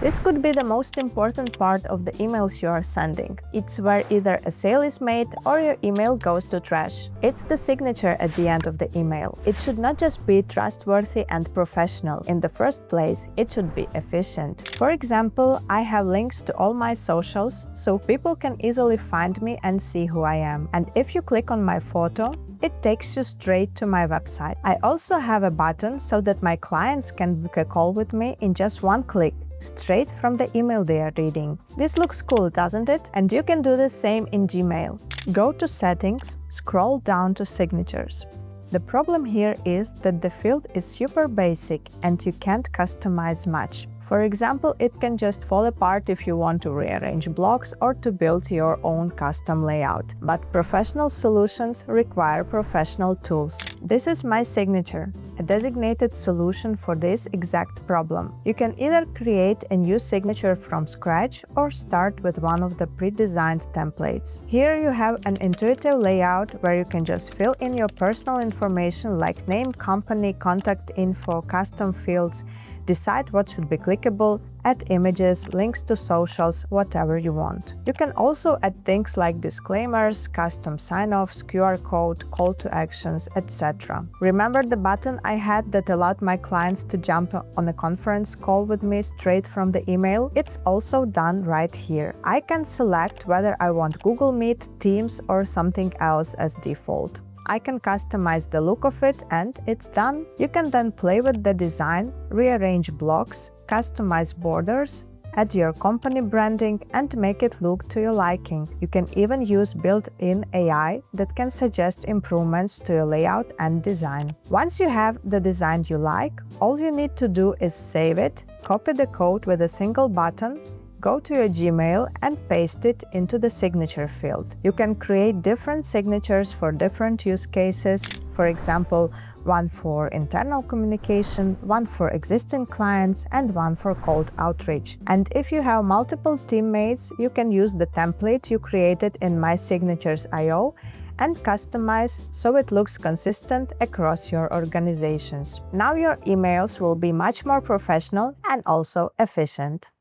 This could be the most important part of the emails you are sending. It's where either a sale is made or your email goes to trash. It's the signature at the end of the email. It should not just be trustworthy and professional. In the first place, it should be efficient. For example, I have links to all my socials, so people can easily find me and see who I am. And if you click on my photo, it takes you straight to my website. I also have a button so that my clients can book a call with me in just one click, straight from the email they are reading. This looks cool, doesn't it? And you can do the same in Gmail. Go to Settings, scroll down to Signatures. The problem here is that the field is super basic and you can't customize much. For example, it can just fall apart if you want to rearrange blocks or to build your own custom layout. But professional solutions require professional tools. This is MySignature, a designated solution for this exact problem. You can either create a new signature from scratch or start with one of the pre-designed templates. Here you have an intuitive layout where you can just fill in your personal information like name, company, contact info, custom fields, decide what should be clickable, add images, links to socials, whatever you want. You can also add things like disclaimers, custom sign-offs, QR code, call to actions, etc. Remember the button I had that allowed my clients to jump on a conference call with me straight from the email? It's also done right here. I can select whether I want Google Meet, Teams, or something else as default. I can customize the look of it and it's done. You can then play with the design, rearrange blocks, customize borders, add your company branding and make it look to your liking. You can even use built-in AI that can suggest improvements to your layout and design. Once you have the design you like, all you need to do is save it, copy the code with a single button, go to your Gmail and paste it into the signature field. You can create different signatures for different use cases, for example, one for internal communication, one for existing clients, and one for cold outreach. And if you have multiple teammates, you can use the template you created in MySignatures.io and customize so it looks consistent across your organizations. Now your emails will be much more professional and also efficient.